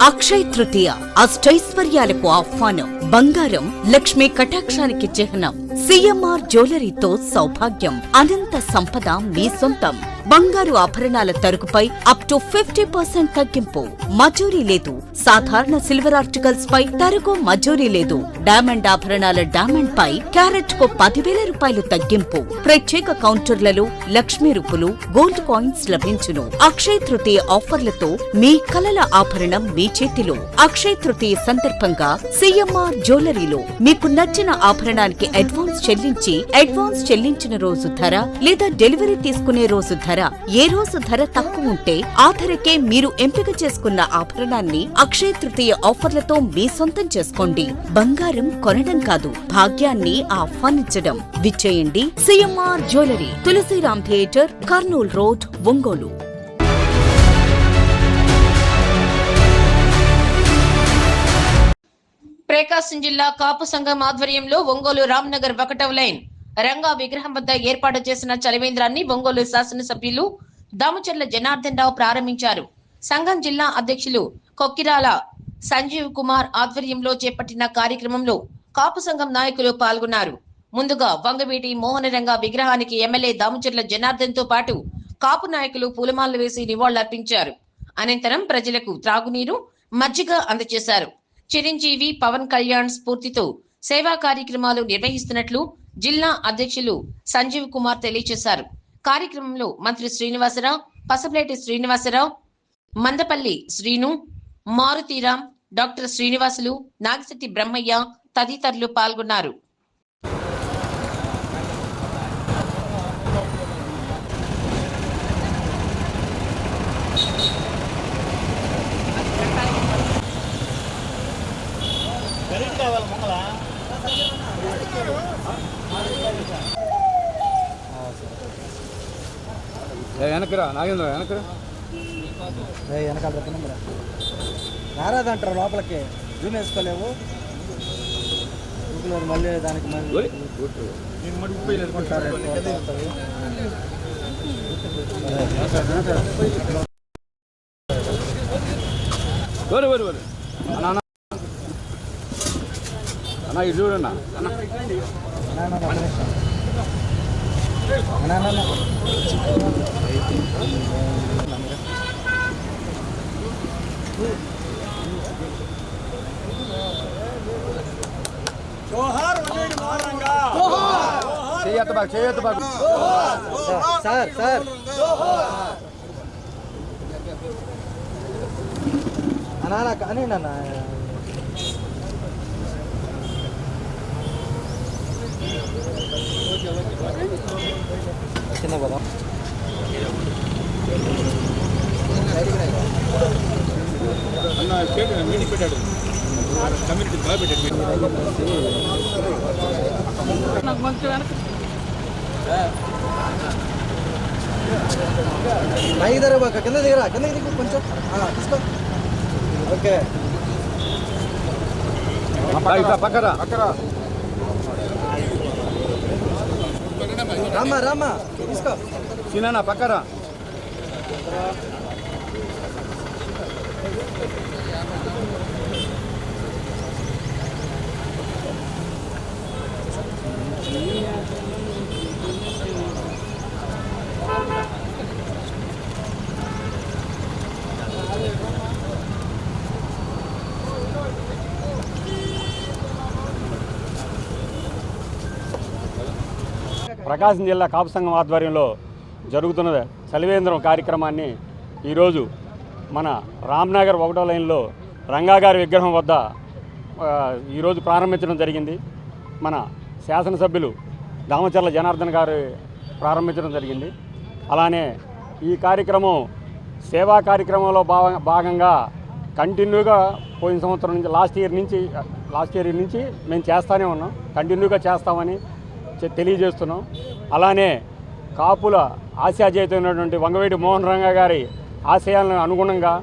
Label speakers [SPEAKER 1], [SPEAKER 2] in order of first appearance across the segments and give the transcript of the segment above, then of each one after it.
[SPEAKER 1] అక్షయ తృతీయ అష్టైశ్వర్యాలకు ఆహ్వానం. బంగారం లక్ష్మీ కటాక్షానికి చిహ్నం. సిఎంఆర్ జ్యువెలరీతో సౌభాగ్యం, అనంత సంపద మీ సొంతం. బంగారు ఆభరణాల తరుగుపై అప్ టు 50% తగ్గింపు. మజూరీ లేదు. సాధారణ సిల్వర్ ఆర్టికల్స్ పై తరుగు మజూరీ లేదు. డైమండ్ ఆభరణాల డైమండ్ పై క్యారెట్ కు 10,000 రూపాయలు తగ్గింపు. ప్రత్యేక కౌంటర్లలో లక్ష్మీ రూపులు, గోల్డ్ కాయిన్స్ లభించును. అక్షయ తృతీయ ఆఫర్లతో మీ కలల ఆభరణం మీ చేతిలో. అక్షయ తృతీయ సందర్భంగా సిఎంఆర్ జ్యువెలరీలో మీకు నచ్చిన ఆభరణానికి అడ్వాన్స్ చెల్లించిన రోజు ధర లేదా డెలివరీ తీసుకునే రోజు ధర, ఏ రోజు ధర తక్కువ ఉంటే ఆ ధరకే మీరు ఎంపిక చేసుకున్న ఆభరణాన్ని అక్షయ తృతీయ ఆఫర్లతో మీ సొంతం చేసుకోండి. బంగారం కొనడం కాదు, భాగ్యాన్ని ఆహ్వానించడం. విచ్చేయండి CMR jewellery, Tulasiram theatre, Kurnool road, Ongole.
[SPEAKER 2] Prakasam జిల్లా కాపు సంఘం ఆధ్వర్యంలో ఒంగోలు రామ్నగర్ 1వ లైన్ రంగా విగ్రహం వద్ద ఏర్పాటు చేసిన చలివేంద్రాన్ని ఒంగోలు శాసనసభ్యులు దామచర్ల జనార్దన్ రావు ప్రారంభించారు. సంఘం జిల్లా అధ్యక్షులు కొక్కిరాల సంజీవ్ కుమార్ ఆధ్వర్యంలో చేపట్టిన కార్యక్రమంలో కాపు సంఘం నాయకులు పాల్గొన్నారు. ముందుగా వంగవీటి మోహనరంగ విగ్రహానికి ఎమ్మెల్యే దామచర్ల జనార్దన్ తో పాటు కాపు నాయకులు పూలమాలలు వేసి నివాళులర్పించారు. అనంతరం ప్రజలకు త్రాగునీరు, మజ్జిగ అందజేశారు. చిరంజీవి పవన్ కళ్యాణ్ స్ఫూర్తితో సేవా కార్యక్రమాలు నిర్వహిస్తున్నట్లు జిల్లా అధ్యక్షులు సంజీవ్ కుమార్ తెలియజేశారు. కార్యక్రమంలో మంత్రి శ్రీనివాసరావు, పసపలేటి శ్రీనివాసరావు, మందపల్లి శ్రీను, మారుతీరాం, డాక్టర్ శ్రీనివాసులు, నాగిశెట్టి బ్రహ్మయ్య తదితరులు పాల్గొన్నారు.
[SPEAKER 3] వెనకరా నాగేంద్ర వెనకరా
[SPEAKER 4] వెనకాల రారాదంటారు. లోపలికి జూమ్ వేసుకోలేవు. మళ్ళీ దానికి
[SPEAKER 3] అన్న ఇది చూడన్నా చేయొద్దు బాగు
[SPEAKER 4] సార్ అన్నా కానీ నాన్న చిన్న కదా
[SPEAKER 3] అన్న మీటింగ్ పెట్టాడు, కమ్యూనిటీ బాగా పెట్టాడు.
[SPEAKER 4] పైకి దగ్గర కింద దిగరా, కిందకి దిగు కొంచెం తీసుకో. ఓకే
[SPEAKER 3] పక్కరా
[SPEAKER 4] రామ్మా తీసుకో.
[SPEAKER 3] చిన్న పక్కరా ప్రకాశం జిల్లా కాపు సంఘం ఆధ్వర్యంలో జరుగుతున్న చలివేంద్రం కార్యక్రమాన్ని ఈరోజు మన రామ్నగర్ 1వ లైన్లో రంగాగారి విగ్రహం వద్ద ఈరోజు ప్రారంభించడం జరిగింది. మన శాసనసభ్యులు దామచర్ల జనార్దన్ గారు ప్రారంభించడం జరిగింది. అలానే ఈ కార్యక్రమం సేవా కార్యక్రమంలో భాగంగా కంటిన్యూగా పోయిన సంవత్సరం నుంచి లాస్ట్ ఇయర్ నుంచి మేము చేస్తూనే ఉన్నాం, కంటిన్యూగా చేస్తామని తెలియజేస్తున్నాం. అలానే కాపుల ఆశాజేతమైనటువంటి వంగవీటి మోహన్ రంగ గారి ఆశయాలను అనుగుణంగా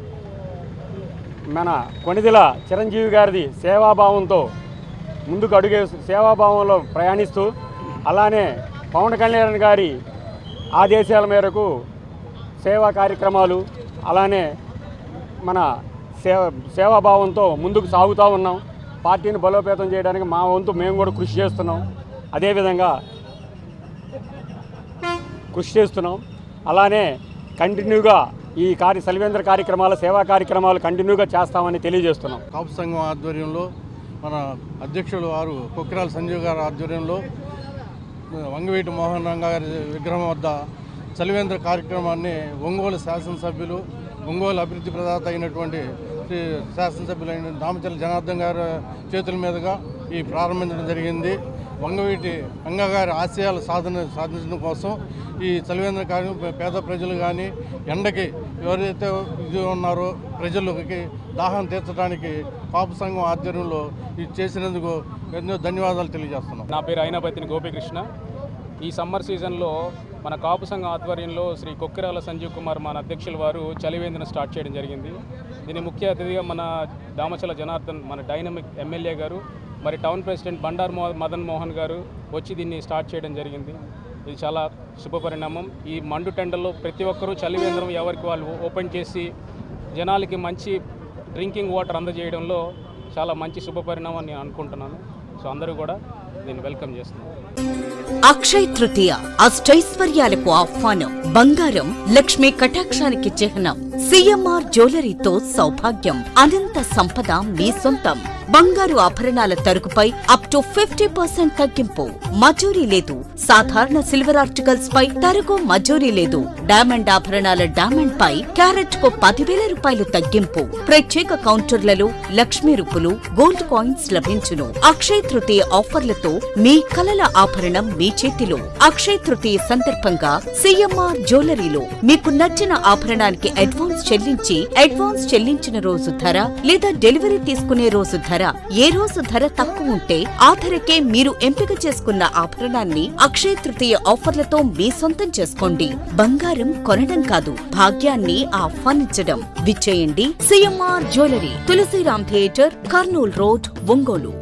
[SPEAKER 3] మన కొణిదెల చిరంజీవి గారిది సేవాభావంతో ముందుకు సేవాభావంలో ప్రయాణిస్తూ, అలానే పవన్ కళ్యాణ్ గారి ఆదేశాల మేరకు సేవా కార్యక్రమాలు, అలానే మన సేవాభావంతో ముందుకు సాగుతూ ఉన్నాం. పార్టీని బలోపేతం చేయడానికి మా వంతు మేము కూడా కృషి చేస్తున్నాం. అలానే కంటిన్యూగా ఈ చలివేంద్ర కార్యక్రమాలు, సేవా కార్యక్రమాలు కంటిన్యూగా చేస్తామని తెలియజేస్తున్నాం.
[SPEAKER 5] కాపు సంఘం ఆధ్వర్యంలో మన అధ్యక్షులు వారు కొక్కిరాల సంజీవ్ గారి ఆధ్వర్యంలో వంగవీటి మోహన్ రంగా గారి విగ్రహం వద్ద చలివేంద్ర కార్యక్రమాన్ని ఒంగోలు శాసనసభ్యులు, ఒంగోలు అభివృద్ధి ప్రదాత అయినటువంటి శాసనసభ్యులైన దామచర్ల జనార్దన్ గారి చేతుల మీదుగా ఈ ప్రారంభించడం జరిగింది. వంగవీటి రంగా గారి ఆశయాలు సాధించడం కోసం ఈ చలివేంద్ర కార్యక్రమం పేద ప్రజలు కానీ ఎండకి ఎవరైతే ఇది ఉన్నారో ప్రజలకి దాహం తీర్చడానికి కాపు సంఘం ఆధ్వర్యంలో ఇది చేసినందుకు ఎన్నో ధన్యవాదాలు తెలియజేస్తున్నాం.
[SPEAKER 6] నా పేరు అయినపతిని గోపికృష్ణ. ఈ సమ్మర్ సీజన్లో మన కాపు సంఘం ఆధ్వర్యంలో శ్రీ కొక్కిరాల సంజీవ్ కుమార్ మన అధ్యక్షుల వారు చలివేంద్రను స్టార్ట్ చేయడం జరిగింది. దీని ముఖ్య అతిథిగా మన దామచర్ల జనార్దన్ మన డైనమిక్ ఎమ్మెల్యే గారు, మరి టౌన్ ప్రెసిడెంట్ బండారు మదన్ మోహన్ గారు వచ్చి దీన్ని స్టార్ట్ చేయడం జరిగింది. ఇది చాలా శుభపరిణామం. ఈ మండు టెండల్లో ప్రతి ఒక్కరూ చలివేంద్రం ఎవరికి వాళ్ళు ఓపెన్ చేసి జనాలకి మంచి డ్రింకింగ్ వాటర్ అందజేయడంలో చాలా మంచి శుభపరిణామం నేను అనుకుంటున్నాను. సో అందరూ కూడా దీన్ని వెల్కమ్ చేస్తున్నారు.
[SPEAKER 1] అక్షయ తృతీయ అష్టైశ్వర్యాలకు ఆహ్వానం. బంగారం లక్ష్మీ కటాక్షానికి చిహ్నం. సిఎంఆర్ జ్యువెలరీతో సౌభాగ్యం, అనంత సంపద మీ సొంతం. బంగారు ఆభరణాల తరుగుపై అప్ టు 50% తగ్గింపు. మజూరీ లేదు. సాధారణ సిల్వర్ ఆర్టికల్స్ పై తరుగు మజూరీ లేదు. డైమండ్ ఆభరణాల డైమండ్ పై క్యారెట్ కు 10,000 రూపాయలు తగ్గింపు. ప్రత్యేక కౌంటర్లలో లక్ష్మీ రూపులు, గోల్డ్ కాయిన్స్ లభించును. అక్షయ తృతీయ ఆఫర్లతో మీ కలల ఆభరణం మీ చేతిలో. అక్షయ తృతీయ సందర్భంగా సిఎంఆర్ జ్యువెలరీలో మీకు నచ్చిన ఆభరణానికి అడ్వాన్స్ చెల్లించిన రోజు ధర లేదా డెలివరీ తీసుకునే రోజు ధర, ఏ రోజు ధర తక్కువ ఉంటే ఆ ధరకే మీరు ఎంపిక చేసుకున్న ఆభరణాన్ని అక్షయ తృతీయ ఆఫర్లతో మీ సొంతం చేసుకోండి. బంగారం కొనడం కాదు, భాగ్యాన్ని ఆహ్వానించడం. విచ్చేయండి CMR jewellery, Tulasiram theatre, Kurnool road, Ongole.